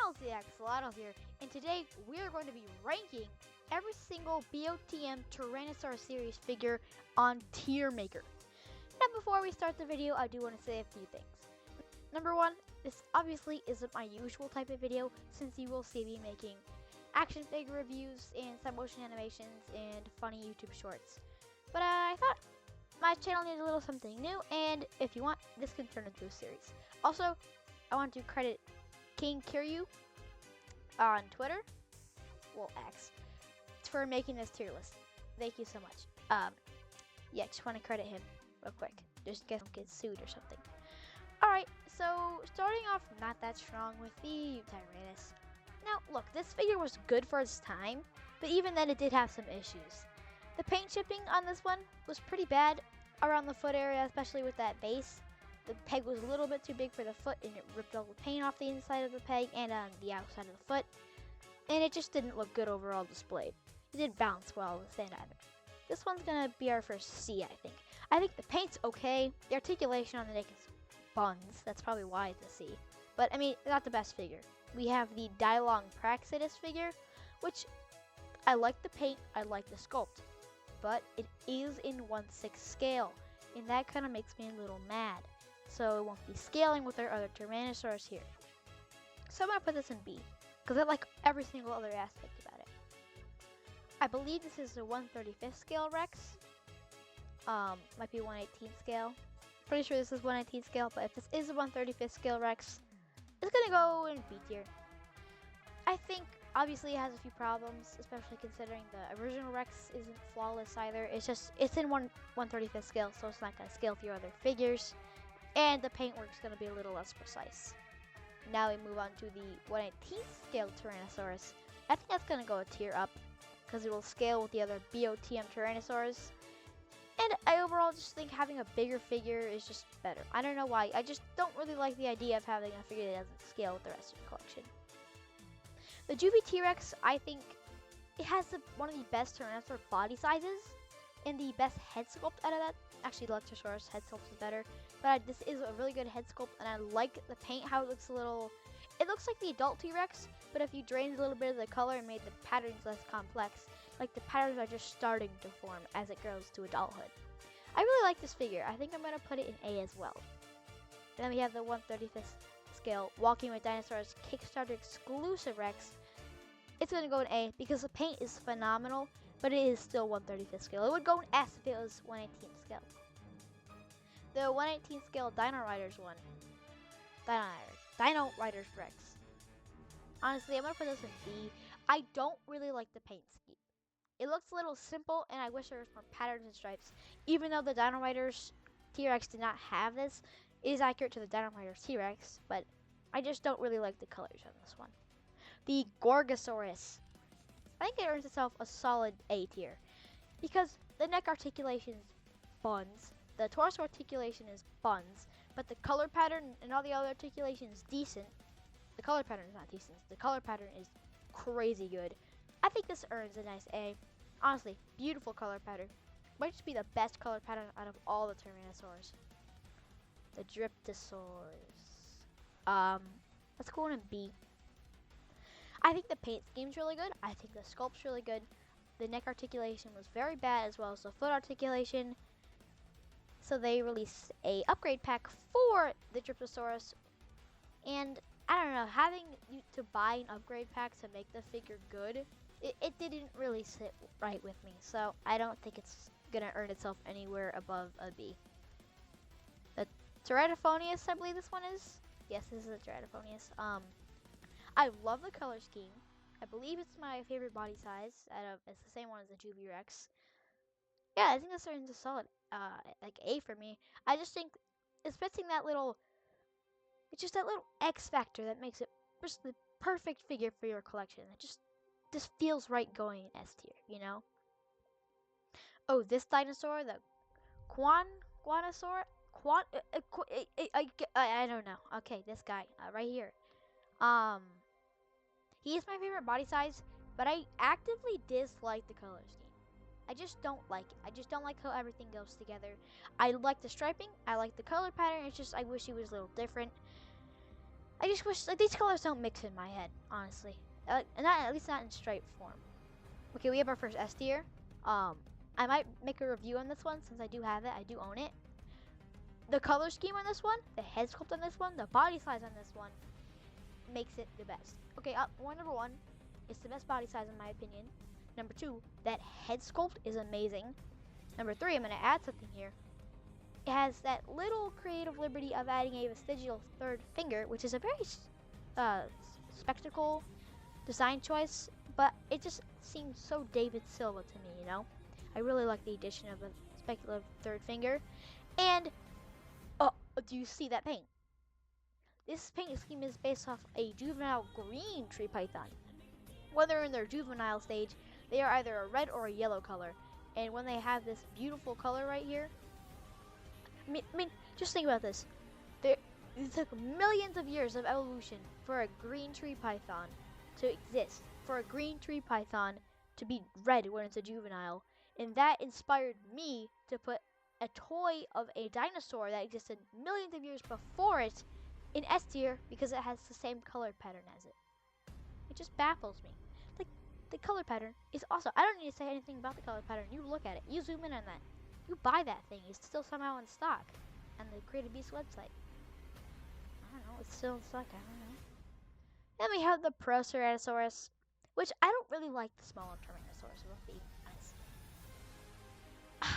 channel, the Axolotl here, and today we are going to be ranking every single BOTM Tyrannosaur series figure on Tier Maker. Now before we start the video, I do want to say a few things. Number one, this obviously isn't my usual type of video, since you will see me making action figure reviews and stop motion animations and funny YouTube shorts. But I thought my channel needed a little something new, and if you want, this can turn into a series. Also, I want to credit King Kiryu on Twitter, well X, for making this tier list. Thank you so much. Yeah, just want to credit him real quick, just in case I get sued or something. Alright, so starting off not that strong with the Tyrannus. Now look, this figure was good for its time, but even then it did have some issues. The paint chipping on this one was pretty bad around the foot area, especially with that base. The peg was a little bit too big for the foot, and it ripped all the paint off the inside of the peg and on the outside of the foot. And it just didn't look good overall displayed. It didn't bounce well with sand either. This one's gonna be our first C, I think. I think the paint's okay. The articulation on the neck is buns. That's probably why it's a C. But I mean, not the best figure. We have the Dylong Praxidus figure, which I like the paint, I like the sculpt, but it is in 1/6 scale, and that kind of makes me a little mad. So it won't be scaling with our other Tyrannosaurs here. So I'm gonna put this in B, because I like every single other aspect about it. I believe this is a 1/35 scale Rex. Might be 1/18 scale. Pretty sure this is 1/18 scale, but if this is a 1/35 scale Rex, it's gonna go in B tier. I think obviously it has a few problems, especially considering the original Rex isn't flawless either. It's in 1/35 scale, so it's not gonna scale with your other figures. And the paintwork's going to be a little less precise. Now we move on to the 1/18 scale Tyrannosaurus. I think that's going to go a tier up, because it will scale with the other BOTM Tyrannosaurs. And I overall just think having a bigger figure is just better. I don't know why. I just don't really like the idea of having a figure that doesn't scale with the rest of the collection. The Juvie T-Rex, I think it has one of the best Tyrannosaur body sizes and the best head sculpt out of that. Actually, Electrosaurus head sculpt is better. But this is a really good head sculpt, and I like the paint, how it looks it looks like the adult T-Rex, but if you drained a little bit of the color and made the patterns less complex, like the patterns are just starting to form as it grows to adulthood. I really like this figure. I think I'm going to put it in A as well. And then we have the 1/35 scale Walking with Dinosaurs Kickstarter exclusive Rex. It's going to go in A because the paint is phenomenal, but it is still 1/35 scale. It would go in S if it was 1/18 scale. The 1/18 scale Dino Riders one. Dino Riders Rex. Honestly, I'm going to put this in B. I don't really like the paint scheme. It looks a little simple, and I wish there was more patterns and stripes. Even though the Dino Riders T-Rex did not have this, it is accurate to the Dino Riders T-Rex, but I just don't really like the colors on this one. The Gorgosaurus. I think it earns itself a solid A tier, because the neck articulation is buns. The torso articulation is buns, but the color pattern and all the other articulation is decent. The color pattern is not decent. The color pattern is crazy good. I think this earns a nice A. Honestly, beautiful color pattern. Might just be the best color pattern out of all the Tyrannosaurs. The Dryptosaurus. Let's go in B. I think the paint scheme's really good. I think the sculpt's really good. The neck articulation was very bad, as well as the foot articulation. So they released a upgrade pack for the Dryptosaurus, and I don't know, having to buy an upgrade pack to make the figure good, it didn't really sit right with me. So I don't think it's gonna earn itself anywhere above a B. The Tyrannophonius, I believe this one is. Yes, this is a Tyrannophonius. I love the color scheme. I believe it's my favorite body size. It's the same one as the Juvie Rex. Yeah, I think this earns a solid like A for me. I just think it's missing that little, it's just that little X factor that makes it just the perfect figure for your collection. It just feels right going in S tier, you know? Oh, this dinosaur, the Guanosaur? I don't know. Okay, this guy right here. He is my favorite body size, but I actively dislike the color scheme. I just don't like it. I just don't like how everything goes together. I like the striping. I like the color pattern. It's just I wish it was a little different. I just wish like these colors don't mix in my head, honestly. And not at least not in stripe form. Okay, we have our first S tier. I might make a review on this one since I do have it. I do own it. The color scheme on this one, the head sculpt on this one, the body size on this one makes it the best. Okay, number one, it's the best body size in my opinion. Number two, that head sculpt is amazing. Number three, I'm gonna add something here. It has that little creative liberty of adding a vestigial third finger, which is a very spectacle design choice, but it just seems so David Silva to me, you know? I really like the addition of a speculative third finger. And, do you see that paint? This paint scheme is based off a juvenile green tree python. When they're in their juvenile stage, they are either a red or a yellow color. And when they have this beautiful color right here, I mean, just think about this. It took millions of years of evolution for a green tree python to exist, for a green tree python to be red when it's a juvenile. And that inspired me to put a toy of a dinosaur that existed millions of years before it in S tier because it has the same color pattern as it. It just baffles me. Like, the color pattern is awesome. I don't need to say anything about the color pattern. You look at it. You zoom in on that. You buy that thing. It's still somehow in stock on the Creative Beast website. I don't know. It's still in stock. I don't know. Then we have the Pro Tyrannosaurus, which I don't really like the smaller Tyrannosaurus, if I'm being honest.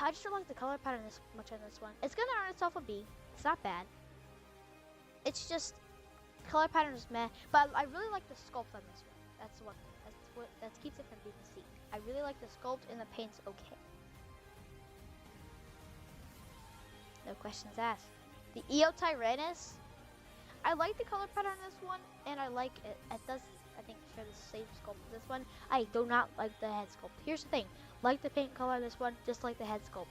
I just don't like the color pattern this much on this one. It's going to earn itself a B. It's not bad. It's just, color pattern is meh. But I really like the sculpt on this one. That's one thing. That keeps it from being C. I really like the sculpt and the paint's okay. No questions asked. The Eotyrannus. I like the color pattern on this one, and I like it. It does, I think, share the same sculpt as this one. I do not like the head sculpt. Here's the thing. Like the paint color on this one, just like the head sculpt.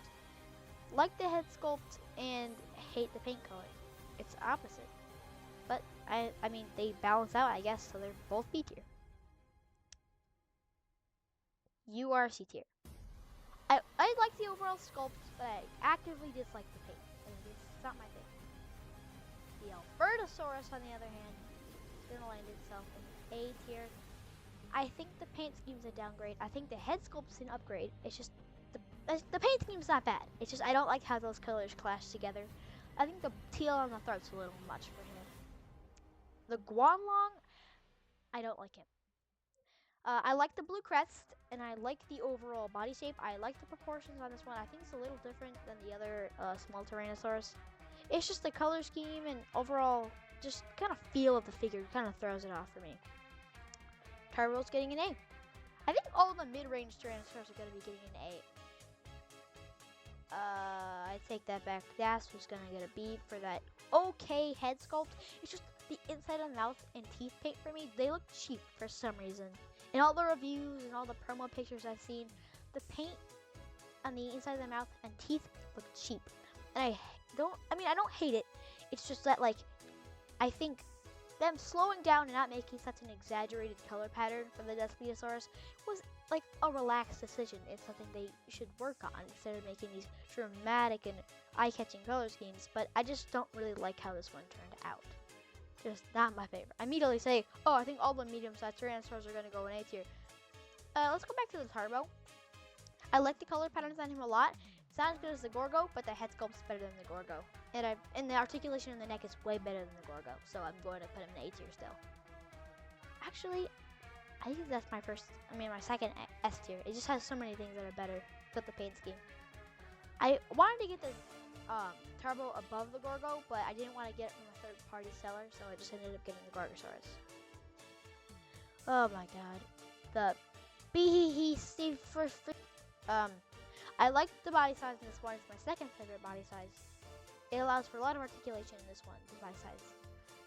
Like the head sculpt and hate the paint color. It's opposite. But, I mean, they balance out, I guess, so they're both B tier. You are C tier. I like the overall sculpt, but I actively dislike the paint. I mean, it's not my thing. The Albertosaurus, on the other hand, is going to land itself in A tier. I think the paint scheme's a downgrade. I think the head sculpt's an upgrade. It's just, the paint scheme's not bad. It's just, I don't like how those colors clash together. I think the teal on the throat's a little much for him. The Guanlong, I don't like him. I like the blue crest, and I like the overall body shape. I like the proportions on this one. I think it's a little different than the other small Tyrannosaurus. It's just the color scheme and overall just kind of feel of the figure kind of throws it off for me. Turbo's getting an A. I think all the mid-range Tyrannosaurs are going to be getting an A. I take that back. Das was going to get a B for that okay head sculpt. It's just the inside of the mouth and teeth paint for me, they look cheap for some reason. In all the reviews and all the promo pictures I've seen, the paint on the inside of the mouth and teeth look cheap. And I don't hate it. It's just that, like, I think them slowing down and not making such an exaggerated color pattern for the Despiosaurus was like a relaxed decision. It's something they should work on instead of making these dramatic and eye-catching color schemes. But I just don't really like how this one turned out. Just not my favorite. I immediately say, oh, I think all the medium-sized Tyrannosaurs are going to go in A tier. Let's go back to the Turbo. I like the color patterns on him a lot. It's not as good as the Gorgo, but the head sculpt's better than the Gorgo. And the articulation in the neck is way better than the Gorgo, so I'm going to put him in A tier still. Actually, I think that's my second S tier. It just has so many things that are better with the paint scheme. I wanted to get the Turbo above the Gorgo, but I didn't want to get it from a third-party seller, so I just ended up getting the Gorgosaurus. Oh my god. The I like the body size in this one. It's my second favorite body size. It allows for a lot of articulation in this one, the body size.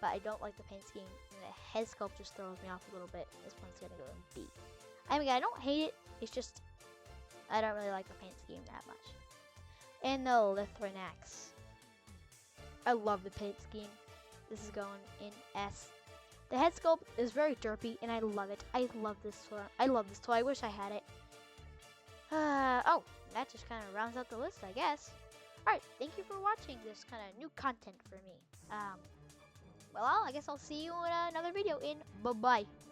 But I don't like the paint scheme, and the head sculpt just throws me off a little bit. This one's gonna go in B. I mean, I don't hate it. It's just, I don't really like the paint scheme that much. And the Lithrinax. I love the paint scheme. This is going in S. The head sculpt is very derpy, and I love it. I love this toy. I wish I had it. Oh, that just kind of rounds out the list, I guess. Alright, thank you for watching this kind of new content for me. well, I guess I'll see you in another video. Bye-bye.